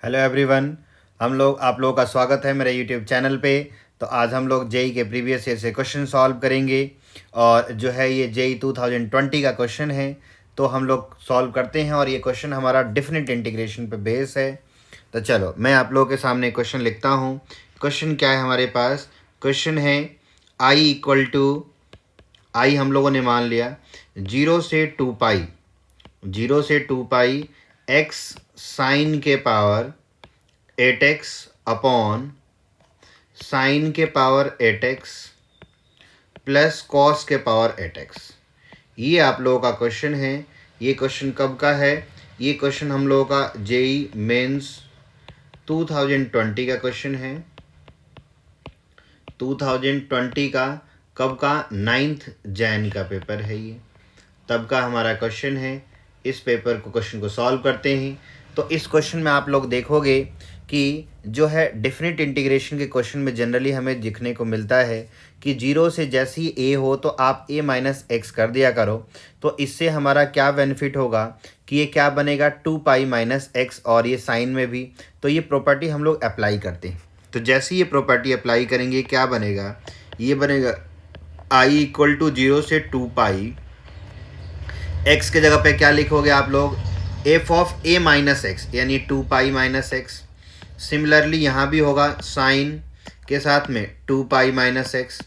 Hello everyone. आप लोगों का स्वागत है मेरे यूट्यूब चैनल पे। तो आज हम लोग जेई के प्रीवियस ईयर से क्वेश्चन सॉल्व करेंगे और जो है ये जेई 2020 का क्वेश्चन है। तो हम लोग सॉल्व करते हैं और ये क्वेश्चन हमारा डिफिनिट इंटीग्रेशन पे बेस है। तो चलो मैं आप लोगों के सामने क्वेश्चन लिखता हूँ। क्वेश्चन क्या है हमारे पास? क्वेश्चन है आई इक्वल टू, आई हम लोगों ने मान लिया 0 से 2 पाई, 0 से 2 पाई एक्स साइन के पावर 8x अपॉन साइन के पावर 8x प्लस कॉस के पावर 8x। ये आप लोगों का क्वेश्चन है। ये क्वेश्चन कब का है? ये क्वेश्चन हम लोगों का जेई मेंस 2020 का क्वेश्चन है। 2020 का कब का? 9 जैन का पेपर है ये, तब का हमारा क्वेश्चन है। इस पेपर को क्वेश्चन को सॉल्व करते हैं। तो इस क्वेश्चन में आप लोग देखोगे कि जो है डेफिनेट इंटीग्रेशन के क्वेश्चन में जनरली हमें दिखने को मिलता है कि जीरो से जैसे ही ए हो तो आप ए माइनस एक्स कर दिया करो। तो इससे हमारा क्या बेनिफिट होगा कि ये क्या बनेगा 2 पाई माइनस एक्स, और ये साइन में भी। तो ये प्रॉपर्टी हम लोग अप्लाई करते हैं। तो जैसे ये प्रॉपर्टी अप्लाई करेंगे क्या बनेगा? ये बनेगा आई इक्वल टू 0 से 2 पाई, एक्स के जगह पे क्या लिखोगे आप लोग? F of A minus x, यानी 2 पाई माइनस एक्स। सिमिलरली यहाँ भी होगा साइन के साथ में 2 पाई माइनस एक्स।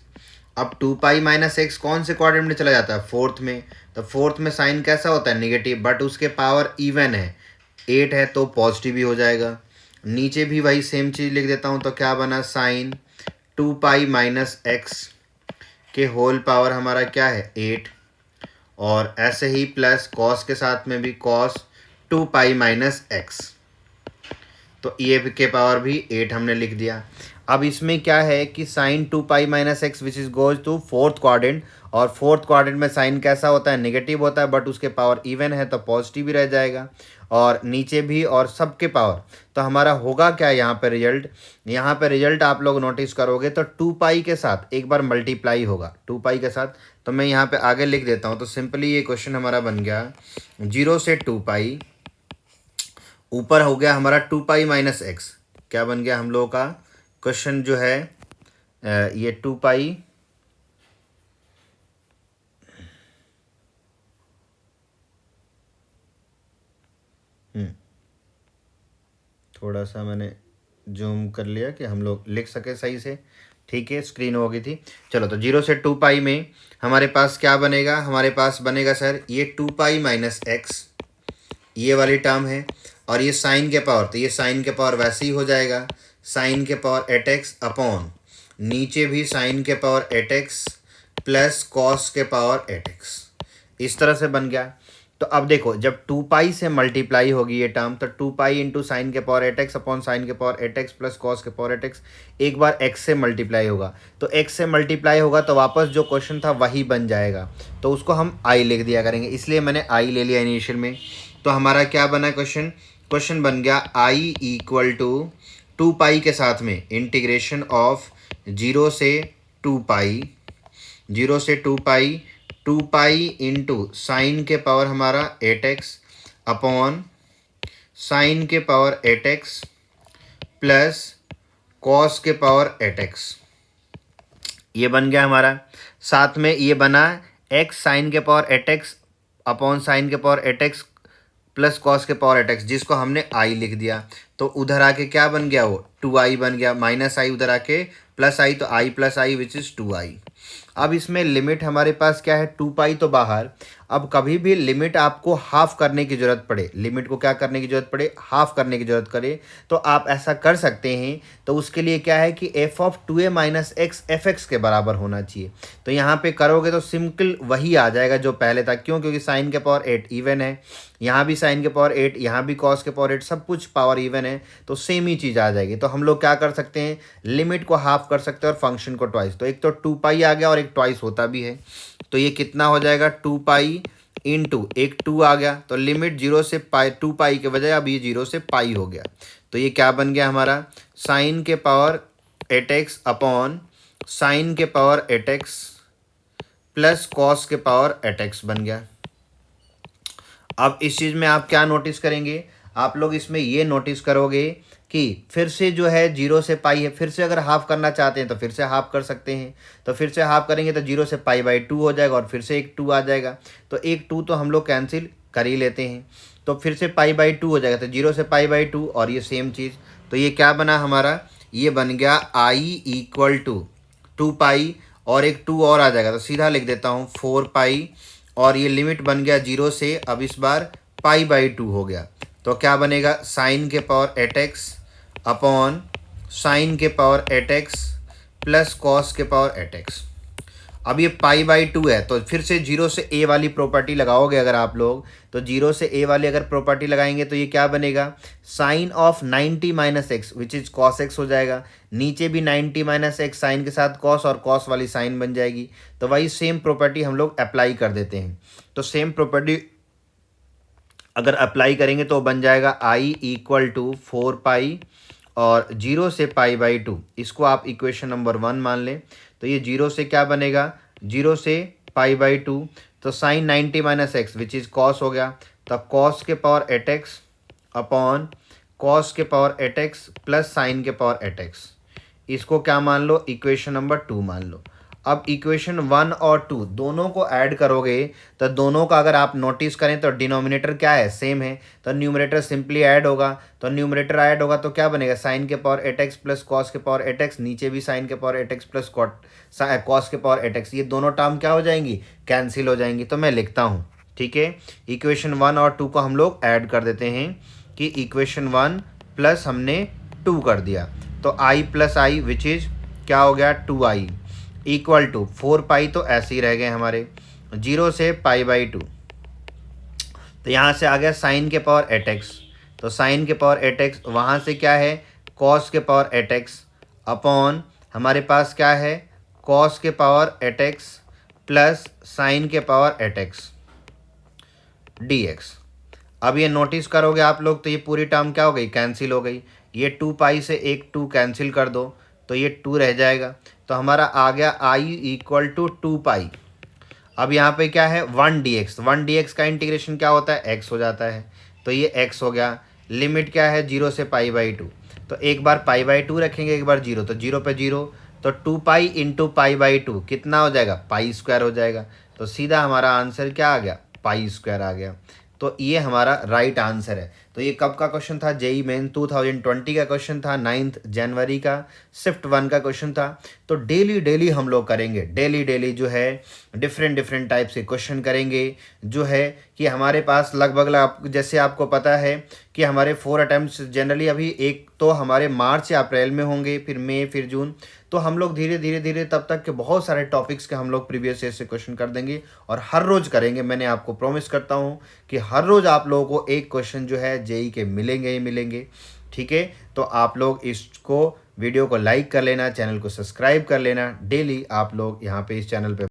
अब 2 पाई माइनस एक्स कौन से क्वाड्रेंट में चला जाता है? फोर्थ में। तो फोर्थ में साइन कैसा होता है? नेगेटिव, बट उसके पावर इवन है, 8 है तो पॉजिटिव भी हो जाएगा। नीचे भी वही सेम चीज़ लिख देता हूँ। तो क्या बना? साइन 2 पाई माइनस एक्स के होल पावर हमारा क्या है? 8, और ऐसे ही प्लस कॉस के साथ में भी कॉस 2 पाई माइनस एक्स। तो ये के पावर भी 8 हमने लिख दिया। अब इसमें क्या है कि sine 2 pi minus x which is goes to fourth quadrant, और फोर्थ क्वाड्रेंट में साइन कैसा होता है? नेगेटिव होता है, बट उसके पावर इवन है तो पॉजिटिव भी रह जाएगा, और नीचे भी और सबके पावर। तो हमारा होगा क्या यहाँ पे रिजल्ट? यहाँ पे रिजल्ट आप लोग नोटिस करोगे तो 2 पाई के साथ एक बार मल्टीप्लाई होगा, 2 पाई के साथ। तो मैं यहाँ पे आगे लिख देता हूँ। तो सिंपली ये क्वेश्चन हमारा बन गया 0 से 2 पाई, ऊपर हो गया हमारा 2 पाई माइनस एक्स। क्या बन गया हम लोगों का क्वेश्चन जो है? ये 2 पाई, थोड़ा सा मैंने जूम कर लिया कि हम लोग लिख सके सही से। ठीक है, स्क्रीन हो गई थी। चलो, तो 0 से 2 पाई में हमारे पास क्या बनेगा? हमारे पास बनेगा सर ये 2 पाई माइनस एक्स, ये वाली टर्म है, और ये साइन के पावर, तो ये साइन के पावर वैसे ही हो जाएगा, साइन के पावर 8x अपॉन नीचे भी साइन के पावर 8x प्लस कॉस के पावर 8x। इस तरह से बन गया। तो अब देखो, जब 2 पाई से मल्टीप्लाई होगी ये टर्म, तो 2 पाई इंटू साइन के पावर 8x अपॉन साइन के पावर 8x प्लस कॉस के पावर 8x एक बार x से मल्टीप्लाई होगा। तो x से मल्टीप्लाई होगा तो वापस जो क्वेश्चन था वही बन जाएगा, तो उसको हम i लिख दिया करेंगे, इसलिए मैंने i ले लिया इनिशियल में। तो हमारा क्या बना क्वेश्चन? क्वेश्चन बन गया आई इक्वल टू 2 पाई के साथ में इंटीग्रेशन ऑफ 0 से 2 पाई, 0 से 2 पाई, 2 पाई इंटू साइन के पावर हमारा 8x अपॉन साइन के पावर 8x प्लस कॉस के पावर 8x। ये बन गया हमारा। साथ में ये बना x साइन के पावर 8x अपॉन साइन के पावर 8x प्लस कॉस के पावर 8x, जिसको हमने i लिख दिया। तो उधर आके क्या बन गया? वो 2i बन गया, माइनस i उधर आके प्लस i, तो i plus i which is 2i। अब इसमें लिमिट हमारे पास क्या है? 2 पाई तो बाहर। अब कभी भी लिमिट आपको हाफ करने की जरूरत पड़े, लिमिट को क्या करने की जरूरत पड़े? हाफ करने की जरूरत करे, तो आप ऐसा कर सकते हैं। तो उसके लिए क्या है कि F of 2a minus x F x के बराबर होना चाहिए। तो यहाँ पे करोगे तो सिंपल वही आ जाएगा जो पहले था। क्यों? क्योंकि साइन के पावर 8 इवन है, यहाँ भी साइन के पावर 8, यहाँ भी कॉस के पावर 8, सब कुछ पावर इवन है, तो सेम ही चीज़ आ जाएगी। तो हम लोग क्या कर सकते हैं? लिमिट को हाफ कर सकते हैं और फंक्शन को ट्वाइस। तो एक तो 2 पाई आ गया और एक ट्वाइस होता भी है। तो ये कितना हो जाएगा? 2 पाई इंटू एक 2 आ गया, तो लिमिट 2 पाई के बजाय अब ये 0 से पाई हो गया। तो ये क्या बन गया हमारा? साइन के पावर 8x अपॉन साइन के पावर 8x प्लस कॉस के पावर 8x बन गया। अब इस चीज़ में आप क्या नोटिस करेंगे? आप लोग इसमें ये नोटिस करोगे कि फिर से जो है 0 से पाई है, फिर से अगर हाफ करना चाहते हैं तो फिर से हाफ कर सकते हैं। तो फिर से हाफ करेंगे तो 0 से पाई बाई 2 हो जाएगा और फिर से एक 2 आ जाएगा। तो एक 2 तो हम लोग कैंसिल कर ही लेते हैं, तो फिर से पाई बाई 2 हो जाएगा। तो 0 से पाई बाई 2 और ये सेम चीज़, तो ये क्या बना हमारा, ये बन गया आई इक्वल टू 2 पाई और एक 2 और आ जाएगा। तो सीधा लिख देता हूँ 4 पाई और ये लिमिट बन गया 0 से, अब इस बार पाई बाई 2 हो गया। तो क्या बनेगा, साइन के पावर 8x अपॉन साइन के पावर 8x प्लस कॉस के पावर 8x। अब ये पाई बाई 2 है, तो फिर से 0 से a वाली प्रॉपर्टी लगाओगे अगर आप लोग, तो 0 से a वाली अगर प्रॉपर्टी लगाएंगे तो ये क्या बनेगा, sine of 90 minus x which is cos x हो जाएगा। नीचे भी 90 माइनस एक्स साइन के साथ कॉस और कॉस वाली साइन बन जाएगी। तो वही सेम प्रॉपर्टी हम लोग अप्लाई कर देते हैं। तो सेम प्रॉपर्टी अगर अप्लाई करेंगे तो बन जाएगा आई इक्वल टू 4 पाई और 0 से पाई बाई 2, इसको आप इक्वेशन नंबर 1 मान लें। तो ये 0 से क्या बनेगा, 0 से पाई बाई 2, तो sine 90 minus x which is cos हो गया। तो कॉस के पावर 8x अपॉन कॉस के पावर 8x प्लस साइन के पावर 8x, इसको क्या मान लो, इक्वेशन नंबर 2 मान लो। अब इक्वेशन 1 और 2 दोनों को ऐड करोगे तो दोनों का अगर आप नोटिस करें तो डिनोमिनेटर क्या है, सेम है। तो न्यूमरेटर सिंपली ऐड होगा, तो न्यूमरेटर ऐड होगा तो क्या बनेगा, साइन के पावर 8x प्लस कॉस के पावर 8x, नीचे भी साइन के पावर 8x प्लस कॉस के पावर 8x, ये दोनों टर्म क्या हो जाएंगी, कैंसिल हो जाएंगी। तो मैं लिखता हूँ, ठीक है, इक्वेशन 1 और 2 को हम लोग ऐड कर देते हैं कि इक्वेशन 1 प्लस हमने 2 कर दिया, तो आई प्लस आई विच इज क्या हो गया 2i इक्वल टू 4 पाई, तो ऐसे ही रह गए हमारे 0 से पाई बाई 2। तो यहाँ से आ गया साइन के पावर 8x, तो साइन के पावर 8x, वहाँ से क्या है कॉस के पावर 8x अपॉन हमारे पास क्या है कॉस के पावर 8x प्लस साइन के पावर 8x dx। अब ये नोटिस करोगे आप लोग तो ये पूरी टर्म क्या हो गई, कैंसिल हो गई। ये 2 पाई से एक 2 कैंसिल कर दो तो ये 2 रह जाएगा। तो हमारा आ गया आई इक्वल टू 2 पाई। अब यहाँ पे क्या है 1 dx, 1 dx का इंटीग्रेशन क्या होता है, x हो जाता है। तो ये x हो गया। लिमिट क्या है 0 से पाई बाई 2, तो एक बार पाई बाई 2 रखेंगे, एक बार 0, तो 0 पे 0, तो 2 पाई इंटू पाई बाई 2 कितना हो जाएगा, पाई स्क्वायर हो जाएगा। तो सीधा हमारा आंसर क्या आ गया, पाई स्क्वायर आ गया। तो ये हमारा राइट आंसर है। तो ये कब का क्वेश्चन था, जेई मेन 2020 का क्वेश्चन था, 9 जनवरी का शिफ्ट 1 का क्वेश्चन था। तो डेली हम लोग करेंगे, डेली जो है डिफरेंट टाइप से क्वेश्चन करेंगे, जो है कि हमारे पास लगभग जैसे आपको पता है कि हमारे 4 अटैम्प्ट्स जनरली अभी एक तो हमारे मार्च या अप्रैल में होंगे, फिर मई, फिर जून। तो हम लोग धीरे तब तक के बहुत सारे टॉपिक्स के हम लोग प्रीवियस ईयर से क्वेश्चन कर देंगे और हर रोज़ करेंगे। मैंने आपको प्रॉमिस करता हूँ कि हर रोज़ आप लोगों को एक क्वेश्चन जो है जेई के मिलेंगे ही मिलेंगे, ठीक है। तो आप लोग इसको वीडियो को लाइक कर लेना, चैनल को सब्सक्राइब कर लेना। डेली आप लोग यहाँ पे इस चैनल पे